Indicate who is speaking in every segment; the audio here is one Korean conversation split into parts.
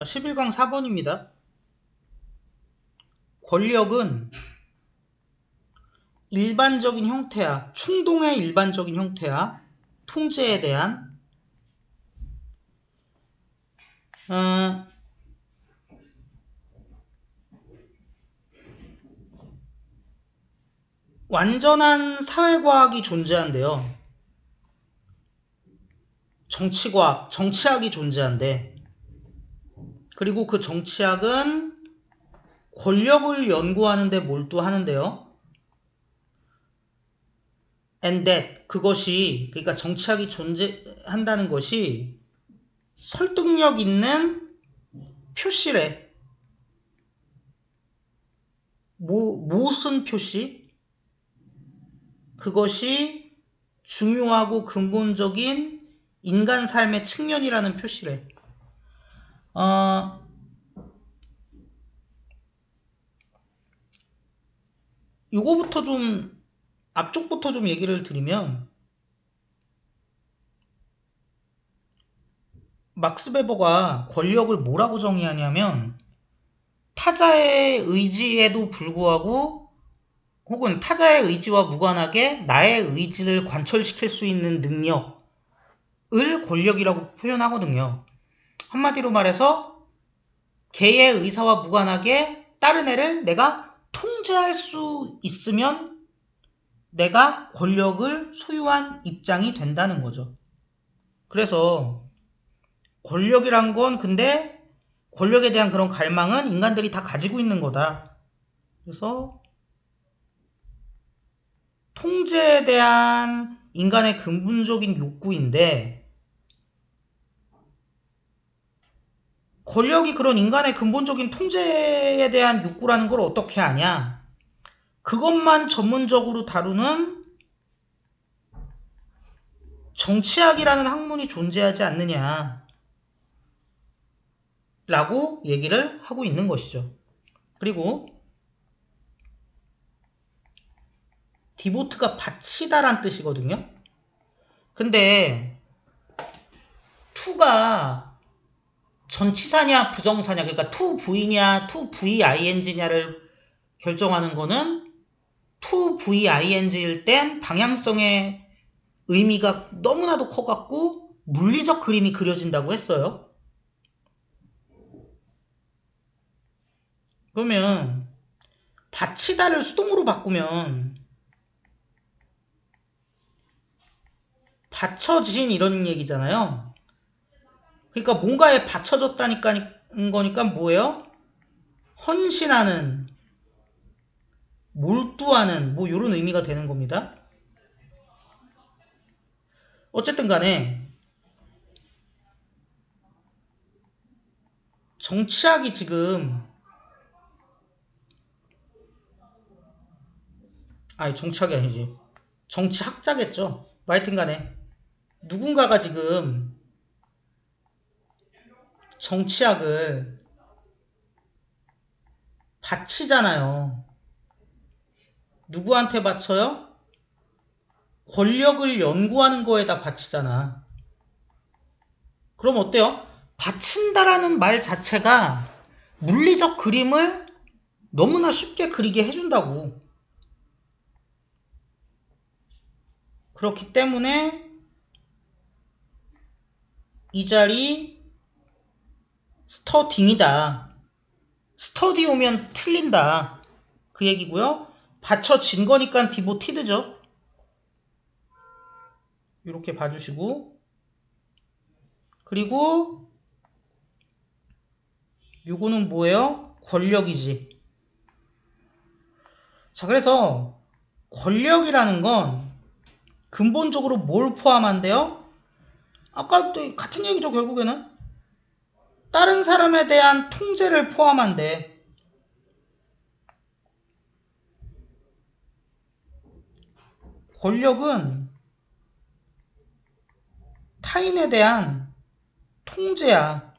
Speaker 1: 11강 4번입니다. 권력은 일반적인 형태야. 충동의 일반적인 형태야. 통제에 대한 완전한 사회과학이 존재한대요. 정치과학, 정치학이 존재한대. 그리고 그 정치학은 권력을 연구하는 데 몰두하는데요. And that, 그것이, 그러니까 정치학이 존재한다는 것이 설득력 있는 표시래. 무슨 표시? 그것이 중요하고 근본적인 인간 삶의 측면이라는 표시래. 요거부터 좀, 앞쪽부터 좀 얘기를 드리면, 막스 베버가 권력을 뭐라고 정의하냐면, 타자의 의지에도 불구하고, 혹은 타자의 의지와 무관하게 나의 의지를 관철시킬 수 있는 능력을 권력이라고 표현하거든요. 한마디로 말해서, 걔의 의사와 무관하게 다른 애를 내가 통제할 수 있으면 내가 권력을 소유한 입장이 된다는 거죠. 그래서 권력이란 건 근데 권력에 대한 그런 갈망은 인간들이 다 가지고 있는 거다. 그래서 통제에 대한 인간의 근본적인 욕구인데 권력이 그런 인간의 근본적인 통제에 대한 욕구라는 걸 어떻게 아냐? 그것만 전문적으로 다루는 정치학이라는 학문이 존재하지 않느냐 라고 얘기를 하고 있는 것이죠. 그리고 디보트가 바치다란 뜻이거든요. 근데 to가 전치사냐 부정사냐, 그러니까 to v냐 to ving냐를 결정하는 거는 to ving일 땐 방향성의 의미가 너무나도 커갖고 물리적 그림이 그려진다고 했어요. 그러면 바치다를 수동으로 바꾸면 받쳐진 이런 얘기잖아요. 그러니까 뭔가에 받쳐졌다니까 거니까 뭐예요? 헌신하는, 몰두하는 뭐 이런 의미가 되는 겁니다. 어쨌든 간에 정치학이 지금 아니 정치학이 아니지 정치학자겠죠. 뭐 하여튼 간에 누군가가 지금 정치학을 바치잖아요. 누구한테 바쳐요? 권력을 연구하는 거에다 바치잖아. 그럼 어때요? 바친다라는 말 자체가 물리적 그림을 너무나 쉽게 그리게 해준다고. 그렇기 때문에 이 자리 스터딩이다. 스터디 오면 틀린다. 그 얘기고요. 받쳐진 거니까 디보티드죠. 이렇게 봐주시고, 그리고 요거는 뭐예요? 권력이지. 자, 그래서 권력이라는 건 근본적으로 뭘 포함한대요? 아까 또 같은 얘기죠, 결국에는. 다른 사람에 대한 통제를 포함한대. 권력은 타인에 대한 통제야.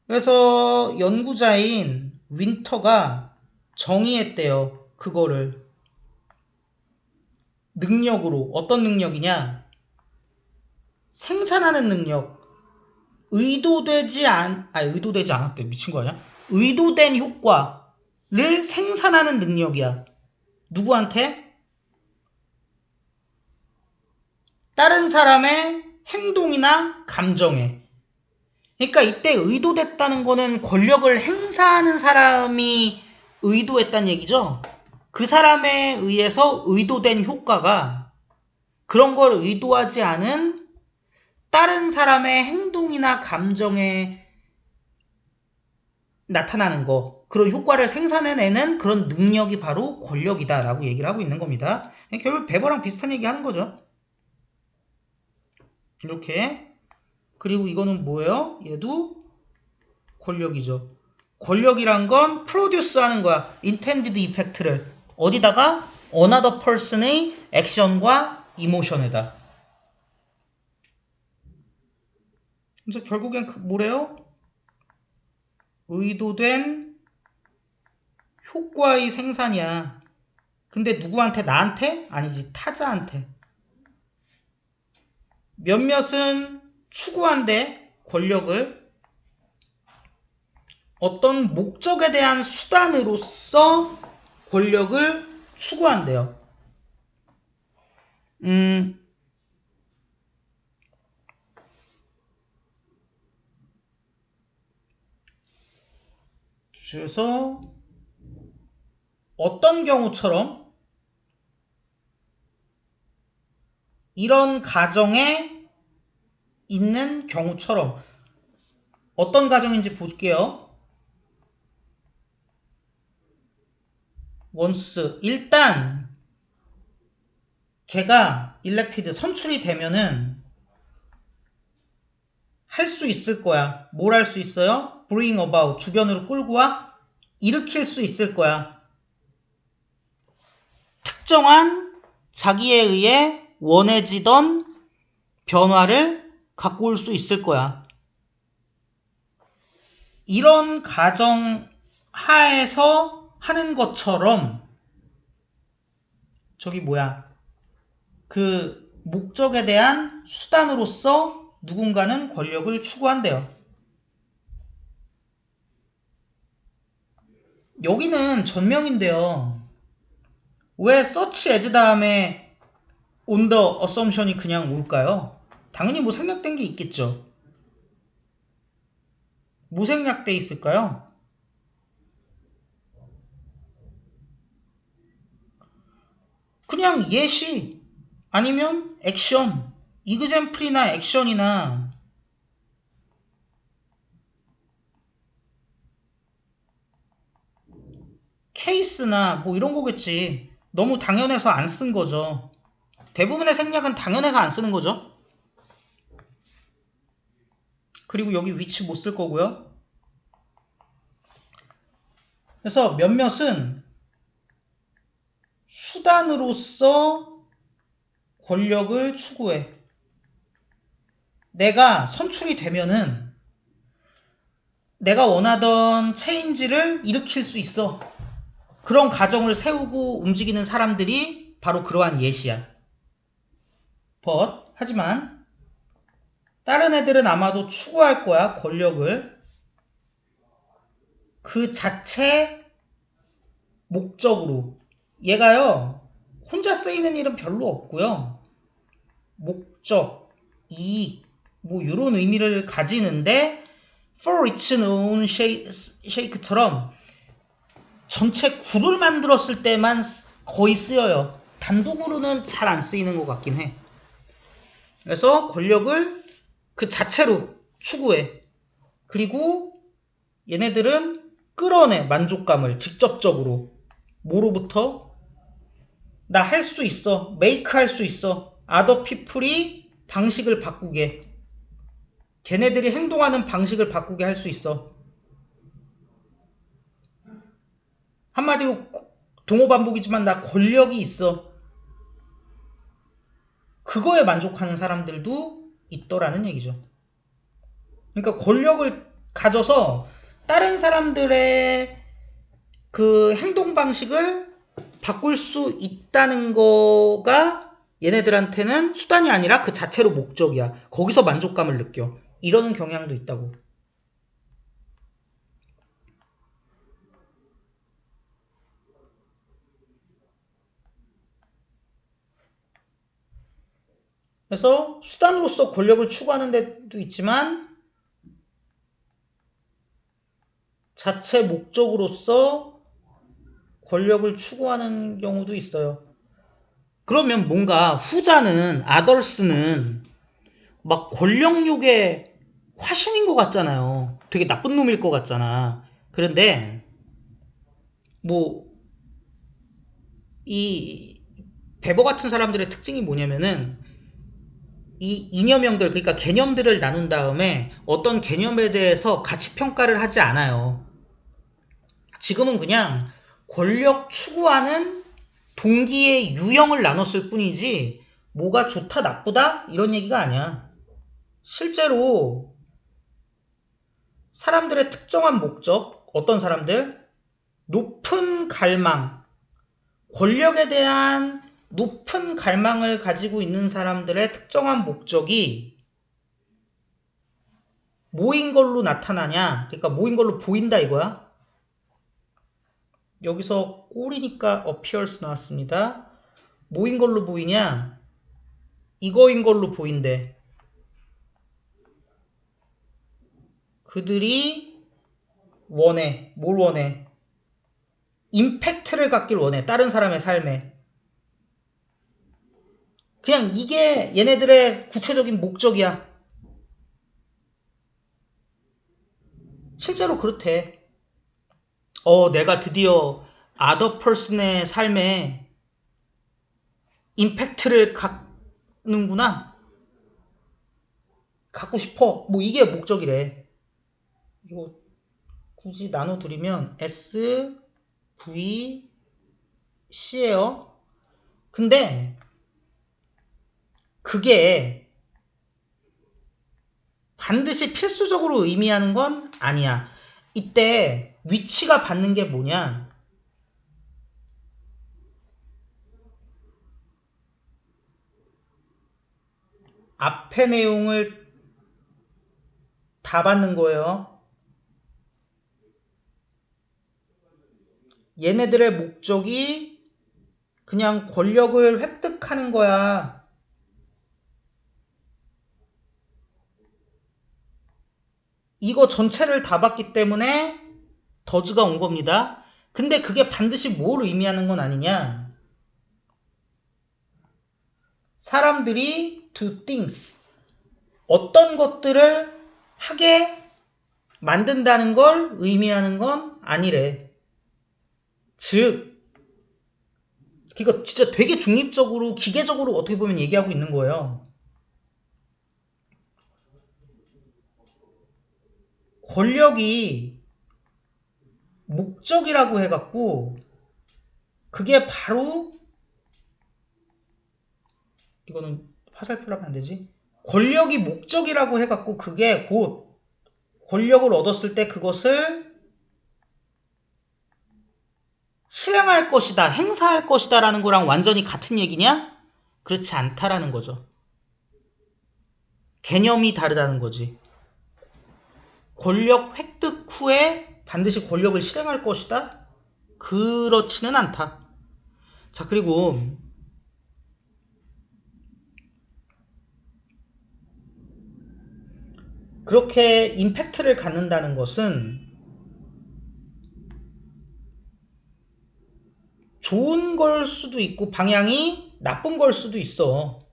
Speaker 1: 그래서 연구자인 윈터가 정의했대요. 그거를. 능력으로. 어떤 능력이냐? 생산하는 능력. 의도되지 않았대. 미친 거 아니야? 의도된 효과를 생산하는 능력이야. 누구한테? 다른 사람의 행동이나 감정에. 그러니까 이때 의도됐다는 거는 권력을 행사하는 사람이 의도했다는 얘기죠. 그 사람에 의해서 의도된 효과가 그런 걸 의도하지 않은 다른 사람의 행동이나 감정에 나타나는 거, 그런 효과를 생산해내는 그런 능력이 바로 권력이다라고 얘기를 하고 있는 겁니다. 결국 베버랑 비슷한 얘기 하는 거죠. 이렇게. 그리고 이거는 뭐예요? 얘도 권력이죠. 권력이란 건 프로듀스 하는 거야. intended effect를. 어디다가? another person의 액션과 이모션에다. 그래서 결국엔 뭐래요? 의도된 효과의 생산이야. 근데 누구한테? 나한테? 아니지, 타자한테. 몇몇은 추구한대, 권력을. 어떤 목적에 대한 수단으로서 권력을 추구한대요. 그래서 어떤 경우처럼 이런 가정에 있는 경우처럼 어떤 가정인지 볼게요. 원스 일단 걔가 elected 선출이 되면은 할 수 있을 거야. 뭘 할 수 있어요? bring about 주변으로 끌고 와 일으킬 수 있을 거야. 특정한 자기에 의해 원해지던 변화를 갖고 올 수 있을 거야. 이런 가정 하에서 하는 것처럼 저기 뭐야 그 목적에 대한 수단으로서 누군가는 권력을 추구한대요. 여기는 전명인데요. 왜 search as 다음에 on the assumption이 그냥 올까요? 당연히 뭐 생략된 게 있겠죠. 뭐 생략돼 있을까요? 그냥 예시 아니면 액션, 이그젬플이나 액션이나 케이스나 뭐 이런 거겠지. 너무 당연해서 안 쓴 거죠. 대부분의 생략은 당연해서 안 쓰는 거죠. 그리고 여기 위치 못 쓸 거고요. 그래서 몇몇은 수단으로서 권력을 추구해. 내가 선출이 되면은 내가 원하던 체인지를 일으킬 수 있어. 그런 가정을 세우고 움직이는 사람들이 바로 그러한 예시야. 하지만 다른 애들은 아마도 추구할 거야, 권력을. 그 자체 목적으로. 얘가요, 혼자 쓰이는 일은 별로 없고요. 목적, 이익, 뭐 이런 의미를 가지는데 for its own shake처럼 전체 굴을 만들었을 때만 거의 쓰여요. 단독으로는 잘 안 쓰이는 것 같긴 해. 그래서 권력을 그 자체로 추구해. 그리고 얘네들은 끌어내 만족감을 직접적으로. 뭐로부터? 나 할 수 있어. make 할 수 있어. other people이 방식을 바꾸게. 걔네들이 행동하는 방식을 바꾸게 할 수 있어. 한마디로 동호 반복이지만 나 권력이 있어. 그거에 만족하는 사람들도 있더라는 얘기죠. 그러니까 권력을 가져서 다른 사람들의 그 행동 방식을 바꿀 수 있다는 거가 얘네들한테는 수단이 아니라 그 자체로 목적이야. 거기서 만족감을 느껴. 이러는 경향도 있다고. 그래서 수단으로서 권력을 추구하는 데도 있지만 자체 목적으로서 권력을 추구하는 경우도 있어요. 그러면 뭔가 후자는 아덜스는 막 권력욕의 화신인 것 같잖아요. 되게 나쁜 놈일 것 같잖아. 그런데 뭐 이 베버 같은 사람들의 특징이 뭐냐면은 이 이념형들, 그러니까 개념들을 나눈 다음에 어떤 개념에 대해서 가치 평가를 하지 않아요. 지금은 그냥 권력 추구하는 동기의 유형을 나눴을 뿐이지 뭐가 좋다 나쁘다 이런 얘기가 아니야. 실제로 사람들의 특정한 목적, 어떤 사람들 높은 갈망, 권력에 대한 높은 갈망을 가지고 있는 사람들의 특정한 목적이 뭐인 걸로 나타나냐, 그러니까 뭐인 걸로 보인다 이거야. 여기서 꼴이니까 appears 나왔습니다. 뭐인 걸로 보이냐, 이거인 걸로 보인대. 그들이 원해. 뭘 원해? 임팩트를 갖길 원해. 다른 사람의 삶에. 그냥 이게 얘네들의 구체적인 목적이야. 실제로 그렇대. 내가 드디어 other person의 삶에 임팩트를 갖는구나. 갖고 싶어. 뭐 이게 목적이래. 이거 굳이 나눠드리면 S, V, C예요. 근데 그게 반드시 필수적으로 의미하는 건 아니야. 이때 위치가 받는 게 뭐냐? 앞에 내용을 다 받는 거예요. 얘네들의 목적이 그냥 권력을 획득하는 거야. 이거 전체를 다 봤기 때문에 더즈가 온 겁니다. 근데 그게 반드시 뭘 의미하는 건 아니냐? 사람들이 do things, 어떤 것들을 하게 만든다는 걸 의미하는 건 아니래. 즉, 이거 진짜 되게 중립적으로, 기계적으로 어떻게 보면 얘기하고 있는 거예요. 권력이 목적이라고 해갖고 그게 바로, 이거는 화살표로 하면 안 되지. 권력이 목적이라고 해갖고 그게 곧 권력을 얻었을 때 그것을 실행할 것이다, 행사할 것이다 라는 거랑 완전히 같은 얘기냐? 그렇지 않다라는 거죠. 개념이 다르다는 거지. 권력 획득 후에 반드시 권력을 실행할 것이다? 그렇지는 않다. 자, 그리고 그렇게 임팩트를 갖는다는 것은 좋은 걸 수도 있고 방향이 나쁜 걸 수도 있어.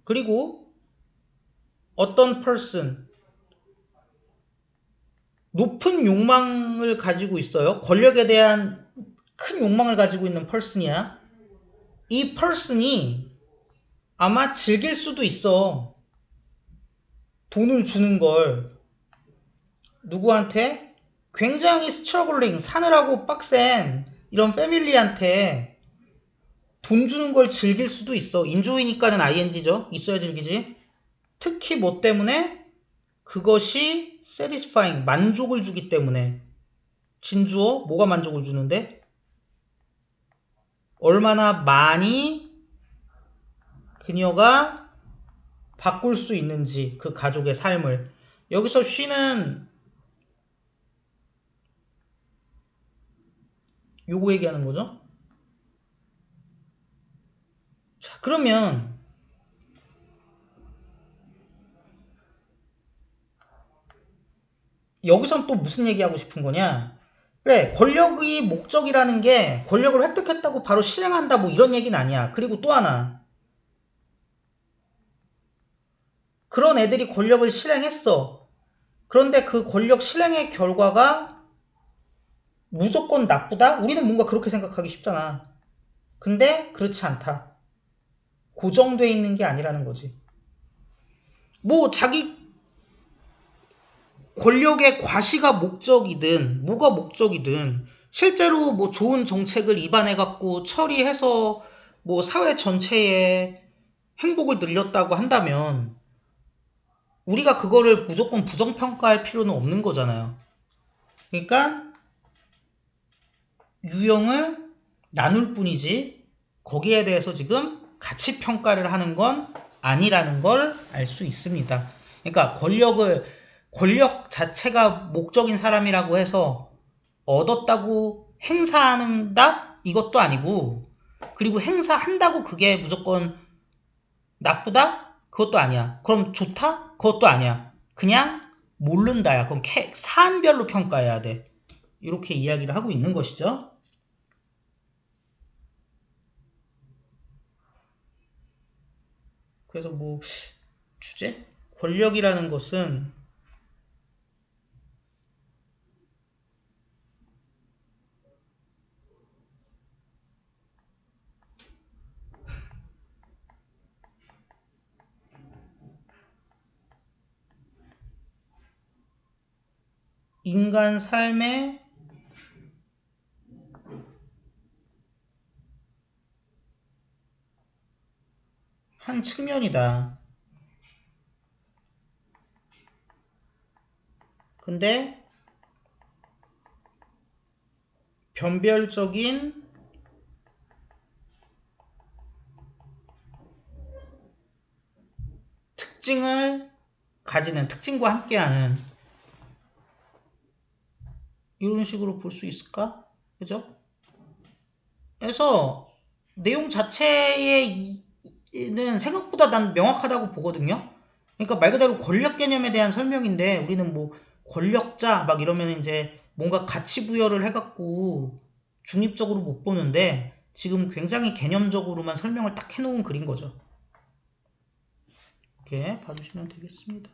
Speaker 1: 그리고 어떤 person, 높은 욕망을 가지고 있어요. 권력에 대한 큰 욕망을 가지고 있는 person이야. 이 person이 아마 즐길 수도 있어. 돈을 주는 걸. 누구한테? 굉장히 스트러글링, 사느라고 빡센 이런 패밀리한테 돈 주는 걸 즐길 수도 있어. 인조이니까는 ing죠. 있어야 즐기지. 특히 뭐 때문에? 그것이 satisfying, 만족을 주기 때문에. 진주어? 뭐가 만족을 주는데? 얼마나 많이 그녀가 바꿀 수 있는지 그 가족의 삶을. 여기서 쉬는 요거 얘기하는 거죠. 자, 그러면 여기선 또 무슨 얘기하고 싶은 거냐? 그래, 권력이 목적이라는 게 권력을 획득했다고 바로 실행한다 뭐 이런 얘기는 아니야. 그리고 또 하나, 그런 애들이 권력을 실행했어. 그런데 그 권력 실행의 결과가 무조건 나쁘다? 우리는 뭔가 그렇게 생각하기 쉽잖아. 근데 그렇지 않다. 고정돼 있는 게 아니라는 거지. 뭐 자기 권력의 과시가 목적이든 뭐가 목적이든 실제로 뭐 좋은 정책을 입안해갖고 처리해서 뭐 사회 전체의 행복을 늘렸다고 한다면 우리가 그거를 무조건 부정평가할 필요는 없는 거잖아요. 그러니까 유형을 나눌 뿐이지 거기에 대해서 지금 가치 평가를 하는 건 아니라는 걸 알 수 있습니다. 그러니까 권력 자체가 목적인 사람이라고 해서 얻었다고 행사한다? 이것도 아니고, 그리고 행사한다고 그게 무조건 나쁘다? 그것도 아니야. 그럼 좋다? 그것도 아니야. 그냥 모른다야. 그럼 사안별로 평가해야 돼. 이렇게 이야기를 하고 있는 것이죠. 그래서 뭐 주제? 권력이라는 것은 인간 삶의 한 측면이다. 근데 변별적인 특징을 가지는, 특징과 함께하는, 이런 식으로 볼 수 있을까? 그죠? 그래서 내용 자체에는 생각보다 난 명확하다고 보거든요. 그러니까 말 그대로 권력 개념에 대한 설명인데 우리는 뭐 권력자 막 이러면 이제 뭔가 가치 부여를 해갖고 중립적으로 못 보는데 지금 굉장히 개념적으로만 설명을 딱 해놓은 글인 거죠. 이렇게 봐주시면 되겠습니다.